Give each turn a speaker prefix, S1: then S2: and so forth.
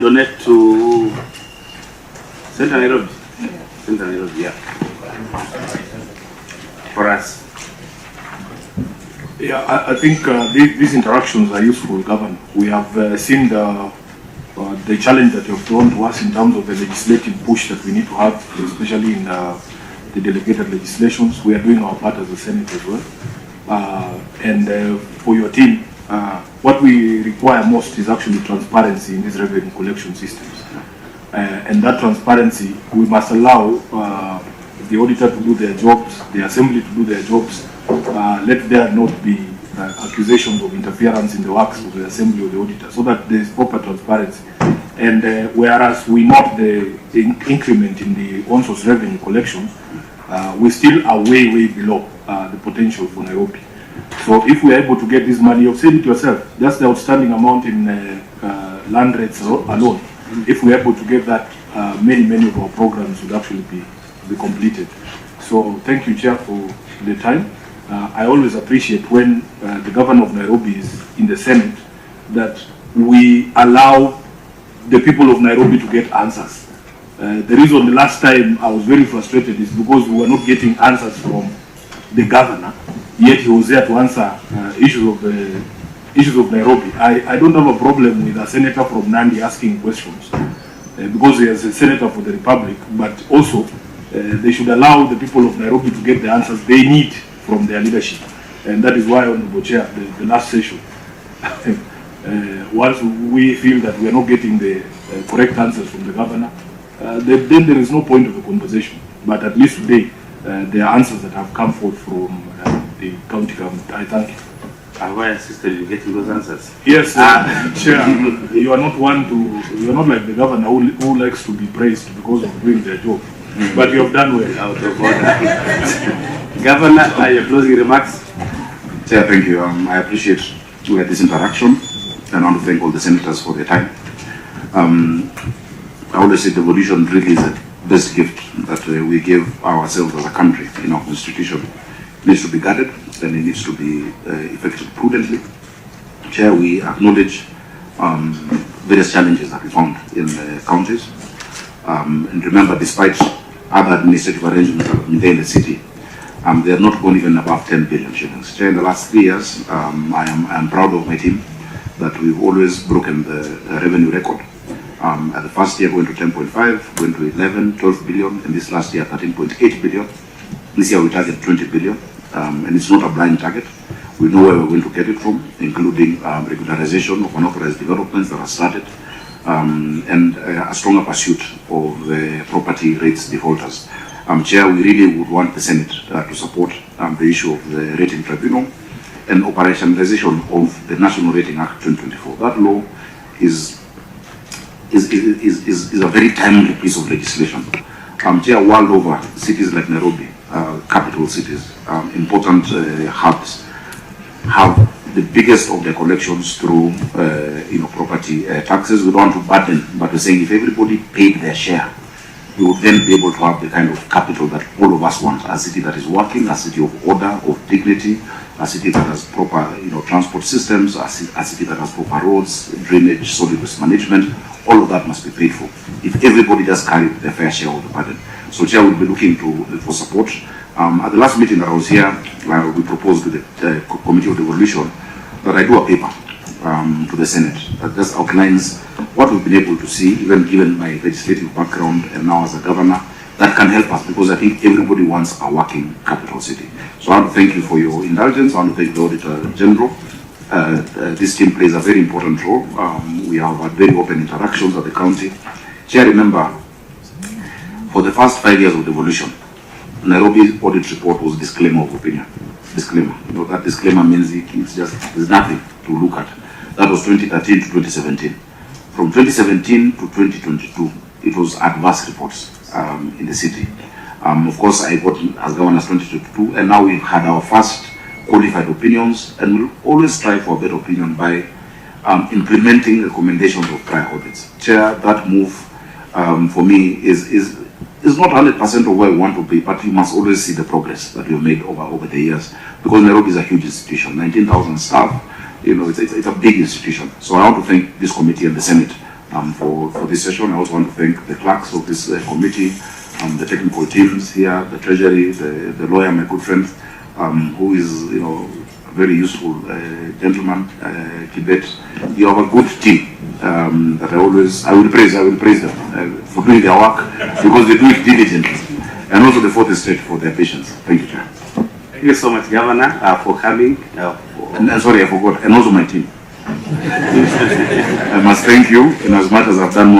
S1: donate to Central Nairobi. Central Nairobi, yeah. For us.
S2: Yeah, I think these interactions are useful, Governor. We have seen the challenge that you have thrown to us in terms of the legislative push that we need to have, especially in the delegated legislations. We are doing our part as a Senate as well. And for your team, what we require most is actually transparency in these revenue collection systems. And that transparency, we must allow the auditor to do their jobs, the assembly to do their jobs. Let there not be accusations of interference in the works of the assembly or the auditor, so that there is proper transparency. And whereas we note the increment in the on-source revenue collection, we still are way below the potential for Nairobi. So if we are able to get this money, you've said it yourself, that's the outstanding amount in land rates alone. If we are able to get that, many of our programs would actually be completed. So thank you, Chair, for the time. I always appreciate when the Governor of Nairobi is in the Senate that we allow the people of Nairobi to get answers. The reason the last time I was very frustrated is because we were not getting answers from the Governor, yet he was there to answer issues of Nairobi. I don't have a problem with a senator from Nandi asking questions because he is a senator for the Republic, but also they should allow the people of Nairobi to get the answers they need from their leadership. And that is why, Honorable Chair, the last session, once we feel that we are not getting the correct answers from the Governor, then there is no point of the conversation. But at least today, there are answers that have come forth from the county government. I thank you.
S1: Why assisted you getting those answers?
S2: Yes, Chair, you are not like the Governor who likes to be praised because of doing their job. But you have done well.
S1: Out of order. Governor, your closing remarks?
S3: Chair, thank you. I appreciate this interaction, and I want to thank all the senators for their time. I always say devolution really is the best gift that we give ourselves as a country in our constitution. It needs to be guarded, and it needs to be effected prudently. Chair, we acknowledge various challenges that we found in the counties. And remember, despite other administrative arrangements that have been there in the city, they have not gone even above 10 billion shillings. Chair, in the last 3 years, I am proud of my team that we've always broken the revenue record. At the first year going to 10.5, going to 11, 12 billion, and this last year 13.8 billion. This year we target 20 billion, and it's not a blind target. We know where we're going to get it from, including regularization of unauthorized developments that are started, and a stronger pursuit of property rates defaulters. Chair, we really would want the Senate to support the issue of the rating tribunal and operationalization of the National Rating Act 2024. That law is a very timely piece of legislation. Chair, world over, cities like Nairobi, capital cities, important hubs, have the biggest of their collections through property taxes. We don't want to burden, but we're saying if everybody paid their share, we would then be able to have the kind of capital that all of us want. A city that is working, a city of order, of dignity, a city that has proper transport systems, a city that has proper roads, drainage, solid waste management. All of that must be paid for if everybody just carried their fair share of the burden. So Chair will be looking for support. At the last meeting that I was here, we proposed to the Committee of Devolution that I do a paper to the Senate that just outlines what we've been able to see, even given my legislative background and now as a governor, that can help us, because I think everybody wants a working capital city. So I want to thank you for your indulgence. I want to thank the Auditor General. This team plays a very important role. We have had very open interactions at the county. Chair, remember, for the first 5 years of devolution, Nairobi's audit report was disclaimer of opinion. Disclaimer. That disclaimer means it's just, there's nothing to look at. That was 2013 to 2017. From 2017 to 2022, it was adverse reports in the city. Of course, I got as governor as 2022, and now we've had our first qualified opinions, and we'll always strive for a better opinion by implementing recommendations of prior audits. Chair, that move for me is not 100% of where we want to be, but you must always see the progress that we've made over the years, because Nairobi is a huge institution, 19,000 staff. It's a big institution. So I want to thank this committee and the Senate for this session. I also want to thank the clerks of this committee, the technical teams here, the treasury, the lawyer, my good friend, who is, a very useful gentleman, Kibet. You have a good team that I will praise them for doing their work, because they do it diligently. And also the fourth estate for their patience. Thank you, Chair.
S1: Thank you so much, Governor, for coming.
S3: And sorry, I forgot. And also my team. I must thank you in as much as I've done more.